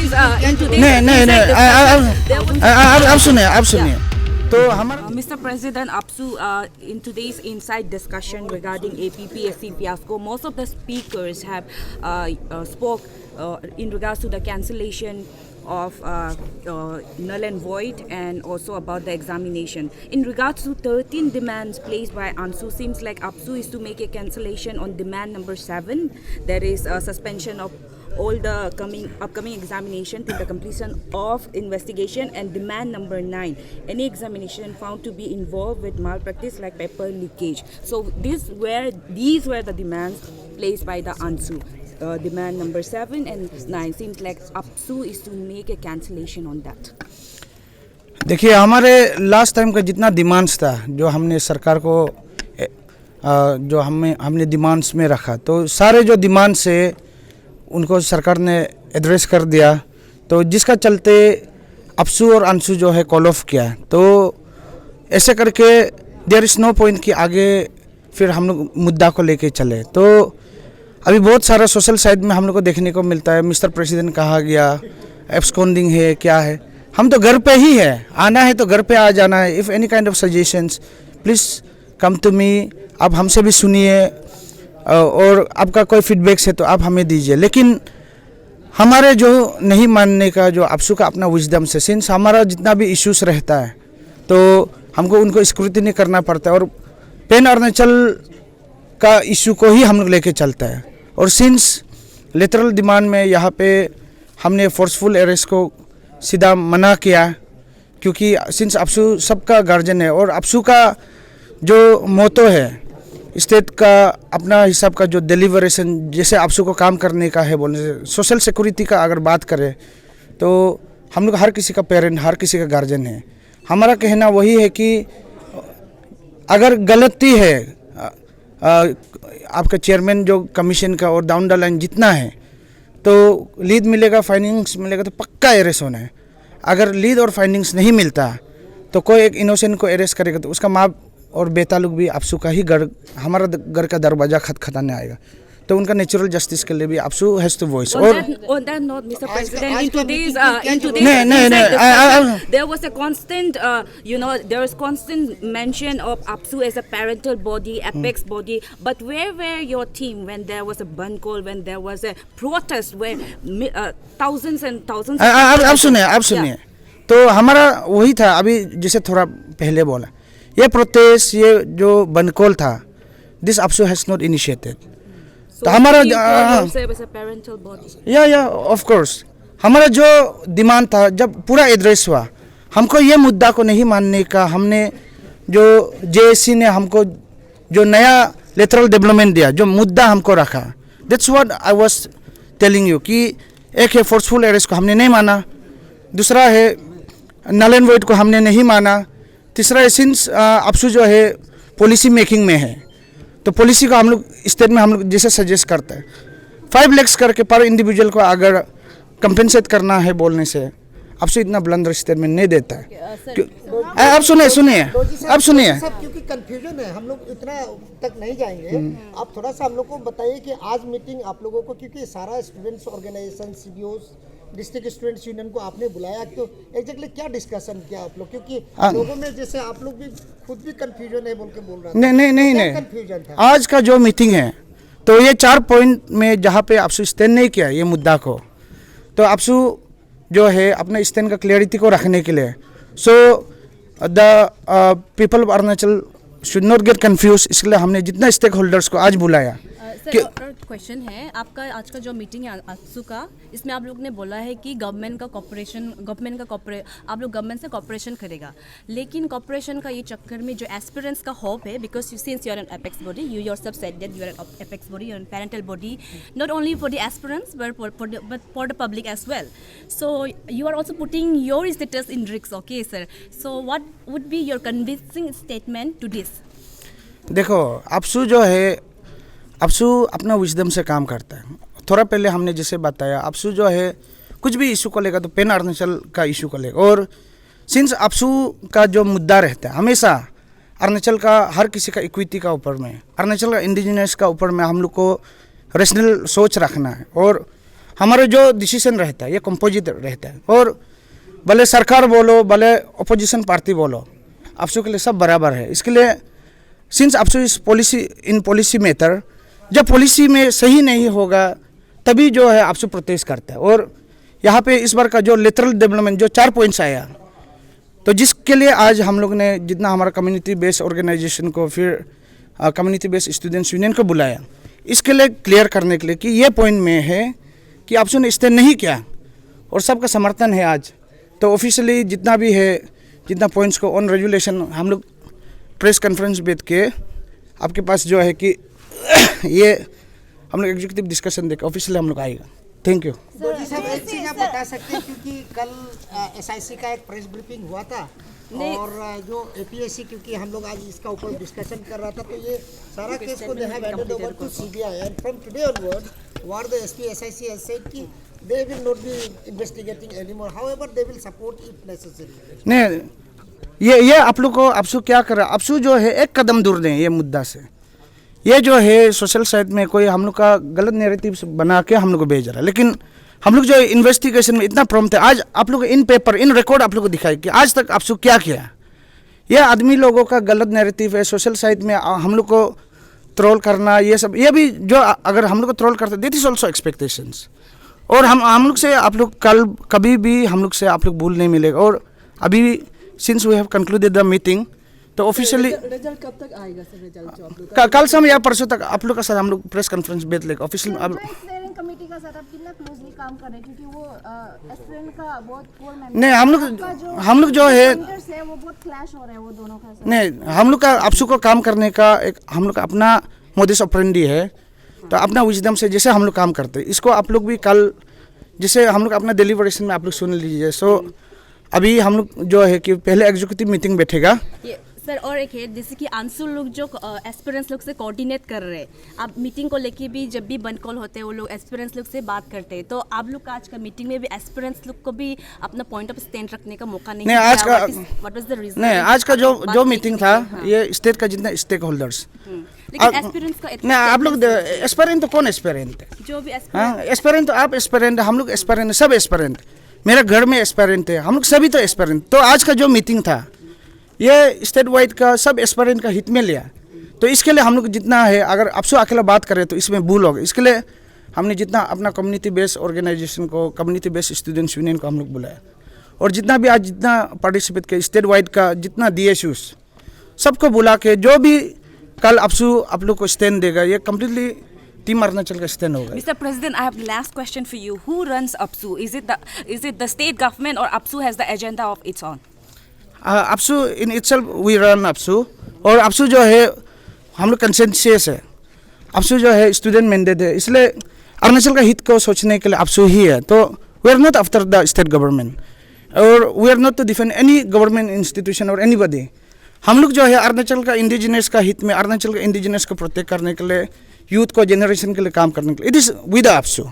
today's in today's नहीं आप सुनिए तो हमारा Mr. President, in today's inside discussion regarding APPSC fiasco, most of the speakers have spoke in regards to the cancellation of null and void and also about the examination. In regards to 13 demands placed by ANSU, seems like APSU is to make a cancellation on demand number 7. There is a suspension of all the upcoming examination till the completion of investigation, and demand number 9, any examination found to be involved with malpractice like paper leakage. So these were the demands placed by the ANSU. Demand number 7 and 9 seems like APSU is to make a cancellation on that. देखिए हमारे last time का जितना demands था जो हमने सरकार को जो हमने डिमांड्स में रखा, तो सारे जो डिमांड्स है उनको सरकार ने एड्रेस कर दिया। तो जिसका चलते APSU और ANSU जो है कॉल ऑफ किया, तो ऐसे करके देयर इज़ नो पॉइंट कि आगे फिर हम लोग मुद्दा को लेके चले। तो अभी बहुत सारा सोशल साइड में हम लोग को देखने को मिलता है, मिस्टर प्रेसिडेंट कहा गया, एब्सकॉन्डिंग है, क्या है। हम तो घर पे ही है, आना है तो घर पे आ जाना है। If any kind of suggestions please come to me, आप हमसे भी सुनिए और आपका कोई फीडबैक्स है तो आप हमें दीजिए। लेकिन हमारे जो नहीं मानने का जो APSU का अपना विजडम से, सिंस हमारा जितना भी इश्यूज रहता है तो हमको उनको स्क्रूटिनी करना पड़ता है, और पेन अरुणाचल का इशू को ही हम लोग लेके चलता है। और सिंस लेटरल डिमांड में यहाँ पे हमने फोर्सफुल अरेस्ट को सीधा मना किया, क्योंकि सिंस APSU सबका गार्जियन है और APSU का जो मोटो है स्टेट का अपना हिसाब का जो डिलीवरेशन जैसे APSU को काम करने का है, बोलने से सोशल सिक्योरिटी का अगर बात करें तो हम लोग हर किसी का पेरेंट, हर किसी का गार्जियन है। हमारा कहना वही है कि अगर गलती है आपका चेयरमैन जो कमीशन का और डाउन द लाइन जितना है, तो लीड मिलेगा, फाइंडिंग्स मिलेगा तो पक्का अरेस्ट होना है। अगर लीड और फाइंडिंग्स नहीं मिलता तो कोई एक इनोसेंट को अरेस्ट करेगा तो उसका माँ और बेटा लोग भी APSU का ही हमारा घर का दरवाजा खटखटाने आएगा। तो उनका नेचुरल जस्टिस के लिए भी APSU हैज टू वॉइस। और on that note, Mr. President, in today's there was a constant there was constant mention of APSU as a parental body, apex body, but where were your team when there was a ban call, when there was a protest where thousands and thousands आप सुनिए तो हमारा वही था, अभी जैसे थोड़ा पहले बोला, ये प्रोटेस्ट, ये जो बन कॉल था, this APSU has not initiated. तो हमारा या ऑफ कोर्स हमारा जो डिमांड था जब पूरा एड्रेस हुआ, हमको ये मुद्दा को नहीं मानने का, हमने जो JSC ने हमको जो नया लेटरल डेवलपमेंट दिया, जो मुद्दा हमको रखा, that's what I was telling you कि एक है फोर्सफुल अरेस्ट को हमने नहीं माना, दूसरा है नल एंड वॉइड को हमने नहीं माना, तीसरा है सिंस APSU जो है पॉलिसी मेकिंग में है तो पॉलिसी को हम लोग स्टेट में हम लोग जैसे सजेस्ट करते हैं 5 लाख करके पर इंडिविजुअल को अगर कंपेंसेट करना है बोलने से APSU इतना ब्लंडर स्टेटमेंट नहीं देता है। आप सुनिए क्योंकि कंफ्यूजन है, हम लोग इतना तक नहीं जाएंगे। आप थोड़ा सा हम लोग को बताइए कि आज मीटिंग आप लोगों को, क्योंकि सारा students organization, CBOs, district students union को आपने बुलाया, तो एग्जैक्टली क्या डिस्कशन किया आप लोग, क्योंकि लोगों में जैसे आप लोग भी खुद भी कंफ्यूजन है बोल के बोल रहा था। नहीं कंफ्यूजन था। आज का जो मीटिंग है तो ये 4 पॉइंट में जहाँ पे APSU स्टैंड नहीं किया ये मुद्दा को, तो APSU जो है अपने स्टैंड का क्लियरिटी को रखने के लिए, so the people of Arunachal should not get confuse, इसलिए हमने जितना स्टेक होल्डर्स को आज बुलाया। सर आपका क्वेश्चन है, आपका आज का जो मीटिंग है APSU का, इसमें आप लोग ने बोला है कि गवर्नमेंट से कॉपरेशन करेगा, लेकिन कॉपरेशन का ये चक्कर में जो एस्पिरेंट्स का होप है, because since you are an apex body, you yourself said that you are an apex body, you are an parental body, not only for the aspirants but for the public as well. So you are also putting your status in risk, okay sir? So what would be your convincing statement to this? देखो APSU जो है, APSU अपना wisdom से काम करता है। थोड़ा पहले हमने जैसे बताया, APSU जो है कुछ भी इशू को लेकर तो पेन अरुणाचल का इशू को लेकर, और सिंस APSU का जो मुद्दा रहता है हमेशा अरुणाचल का हर किसी का इक्विटी का ऊपर में, अरुणाचल का इंडिजिनस का ऊपर में हम लोग को रेशनल सोच रखना है। और हमारे जो डिसीजन रहता है ये कंपोजिट रहता है, और भले सरकार बोलो भले अपोजिशन पार्टी बोलो, आपसू के लिए सब बराबर है। इसके लिए सिंस आपसू इस पॉलिसी मैटर, जब पॉलिसी में सही नहीं होगा तभी जो है आपसू प्रोटेस्ट करता है। और यहाँ पे इस बार का जो लेटरल डेवलपमेंट जो 4 पॉइंट्स आया, तो जिसके लिए आज हम लोग ने जितना हमारा कम्युनिटी बेस्ड ऑर्गेनाइजेशन को फिर कम्युनिटी बेस्ड स्टूडेंट्स यूनियन को बुलाया, इसके लिए क्लियर करने के लिए कि ये पॉइंट में है कि आपसू ने स्टैंड नहीं किया और सबका समर्थन है आज। तो ऑफिशियली जितना भी है, जितना पॉइंट्स को ऑन रेजुलेशन हम लोग प्रेस कॉन्फ्रेंस बैठ के आपके पास जो है कि ये हम लोग एग्जीक्यूटिव डिस्कशन देकर ऑफिशियली हम लोग आएगा। Thank you. जी साहब, एक चीज़ आप बता सकते हैं क्योंकि कल एसआईसी का एक प्रेस ब्रीफिंग हुआ था और जो एपीएससी, क्योंकि हम लोग आज इसका ऊपर डिस्कशन कर रहा था, तो ये सारा केस को they have handed over to CBI and from today onward what the SP SIC has said कि they will not be investigating anymore, however they will support if necessary। नहीं, ये आप लोग को आपसू क्या कर रहा है, आपसू जो है एक कदम दूर दें ये मुद्दा से। ये जो है सोशल साइट में कोई हम लोग का गलत नैरेटिव बना के हम लोग को भेज रहा है, लेकिन हम लोग जो इन्वेस्टिगेशन में इतना प्रॉम्प्ट है। आज आप लोग इन पेपर इन रिकॉर्ड आप लोग को दिखाई कि आज तक आपसू क्या किया। ये आदमी लोगों का गलत नैरेटिव है, सोशल साइट में हम लोग को ट्रोल करना, ये सब, ये भी जो अगर हम लोग को ट्रोल करते दैट इज ऑल्सो एक्सपेक्टेशंस। और हम लोग से आप लोग कल कभी भी हम लोग से आप लोग भूल नहीं मिलेगा। और अभी since we have concluded the meeting, तो ऑफिशियली रिजल्ट कब तक आएगा सर? रिजल्ट जो आप लोग कल शाम या परसों तक आप लोग का साथ हम लोग प्रेस कॉन्फ्रेंस बैठ लेगा ऑफिशियल। स्टीयरिंग कमेटी का साथ आप कितना क्लोजली काम कर रहे हैं, क्योंकि वो एस्पिरेंट का बहुत कोर मेंबर नहीं, हम लोग जो है वो बहुत क्लैश हो रहा है वो दोनों का साथ। नहीं, हम लोग का आपसू को काम करने का एक हम लोग का अपना मोडिस ऑपरेंडी है, तो अपना विजडम से जैसे हम लोग काम करते हैं, इसको आप लोग भी कल जैसे हम लोग अपना डेलीवरेशन में आप लोग सुन लीजिए। सो अभी हम लोग जो है कि पहले एग्जीक्यूटिव मीटिंग बैठेगा। सर और एक है जैसे कि आंसू लोग जो एस्पिरेंट्स लोग से कोऑर्डिनेट कर रहे हैं, आप मीटिंग को लेके भी जब भी बंद कॉल होते हैं वो लोग एस्पिरेंट्स लोग से बात करते हैं, तो आप लोग का आज का मीटिंग में भी एस्पिरेंट्स लोग को भी अपना पॉइंट ऑफ स्टैंड रखने का मौका नहीं नहीं, आज का व्हाट वाज द रीजन? नहीं, आज का जो मीटिंग था ये स्टेट का जितना स्टेक होल्डर्स, लेकिन एस्पिरेंट्स का नहीं, आप लोग एस्पिरेंट तो कौन एस्पिरेंट है? जो भी हाँ, एस्पिरेंट तो आप एस्पिरेंट, हम लोग एस्पिरेंट, सब एस्पिरेंट। मेरे घर में एस्पिरेंट है, हम लोग सभी तो एस्पिरेंट। तो आज का जो मीटिंग था ये स्टेट वाइड का सब एस्पिरेंट का हित में लिया। तो इसके लिए हम लोग जितना है, अगर आपसे अकेला बात करें तो इसमें भूल होगा। इसके लिए हमने जितना अपना कम्युनिटी बेस्ड ऑर्गेनाइजेशन को, कम्युनिटी बेस्ड स्टूडेंट्स यूनियन को हम लोग बुलाया, और जितना भी आज जितना पार्टिसिपेट किया स्टेट वाइड का जितना DSUs सबको बुला के जो भी कल आपसू आप लोग को स्टैंड देगा, ये कम्प्लीटली टीम अरुणाचल का स्टैंड होगा। Mr. President, I have last question for you. Who runs APSU? Is it the state government or APSU has the agenda of its own? APSU in itself we run APSU, और APSU जो है हम लोग consensus है। APSU जो है student mandate है, इसलिए अरुणाचल का हित को सोचने के लिए APSU ही है। तो we are not after the state government और we are not to defend any government institution और एनीबॉडी। हम लोग जो है अरुणाचल का इंडिजिनस का हित में, अरुणाचल का इंडिजिनस को प्रोटेक्ट करने के लिए, यूथ को, जनरेशन के लिए काम करने के लिए, इट इज़ विद APSU।